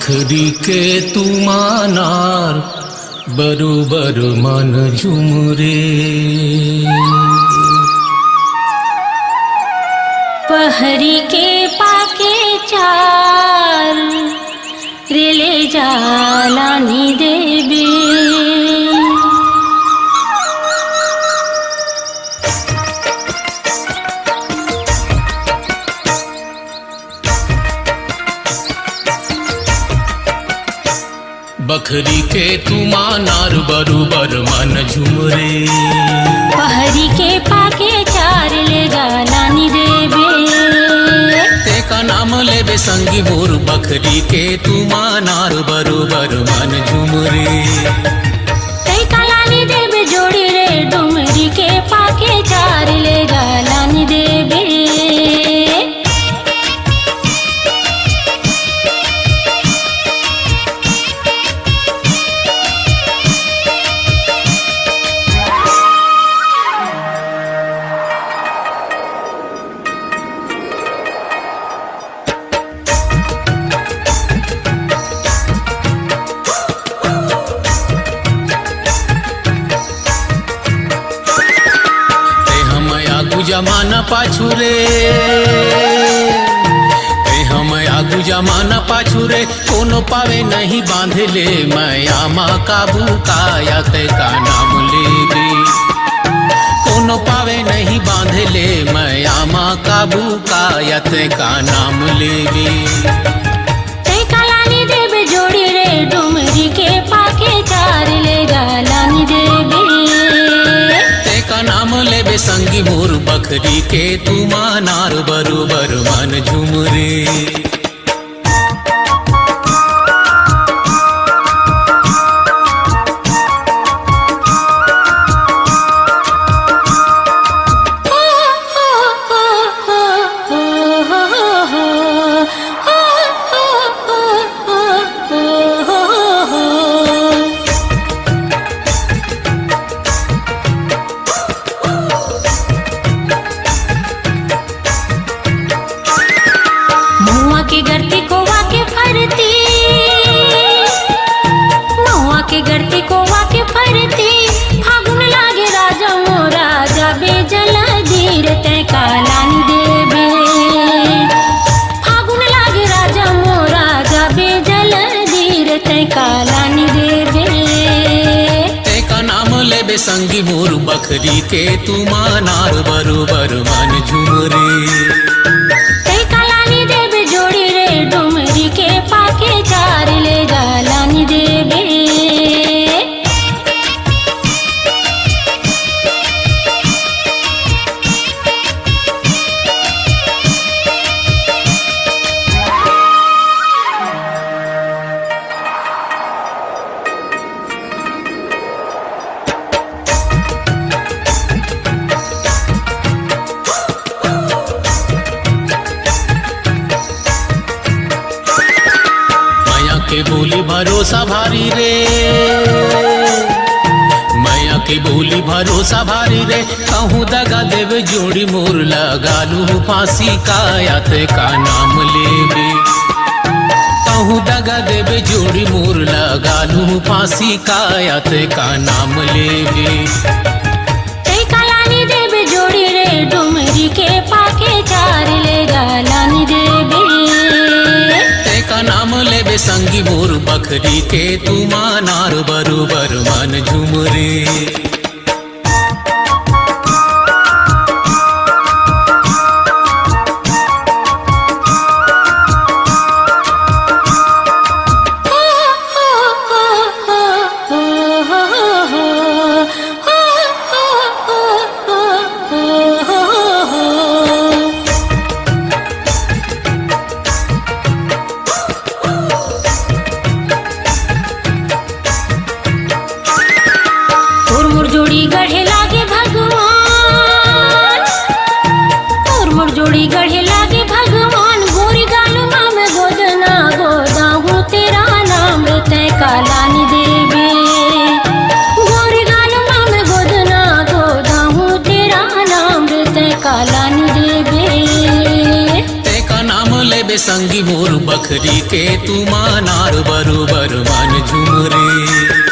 बखरी के तुमानार बरोबर मन झुमरे। पहरी के पाके चार रेले जालानी देबे। बखरी के तुमानार बरोबर मन झुमरे। पहरी के पाके चार ले जालानी देबे। तेका नाम लेबे संगी मोर बखरी के तुमानार बरोबर मन झुमरे। तेका लानी देबे जोड़ी रे डुमरी के पाके चार ले जालानी देबे। जमाना पाछू रे, हम आगू जमाना पाछू रे। कोनो पावे नहीं बांधे ले मैं आमा काबू काया ते का नाम लेबे। कोनो पावे नहीं बांधे ले मैं आमा काबू काया ते का नाम लेबे। तेका लानी देबे जोड़ी रे डुमरी के पाके चार ले जालानी देबे। तेका नाम लेबे संगी मोर बखरी के तुमानार बरोबर मन झुमरे। के गरती को वाके फरती, महुआ के गरती को वाके फरती। फागुन लागे राजा मोरा जाबे जला धीर ते कालानी देबे। फागुन लागे राजा मोरा जाबे जला धीर ते कालानी देबे। तेका नाम लेबे संगी मोर बखरी के तुमानार बरोबर मन झुमरे। जोड़ी रे डुमरी के पाके चार ले जालानी देबे। के बोली भरोसा भारी रे, मैया के बोली भरोसा भारी रे। कहूँ दगा देवे जोड़ी मोर लगालू फांसी काया ते का नाम लेबे। कहूँ दगा देवे जोड़ी मोर लगालू फांसी काया ते का नाम लेबे। तेका लानी देबे जोड़ी रे डुमरी के पाके चार ले जालानी देबे। तेका नाम लेबे संगी मोर बखरी के तुमानार बरोबर मन झुमरे। के संगी मोर बखरी के तू मानार बरोबर मन झुमरे।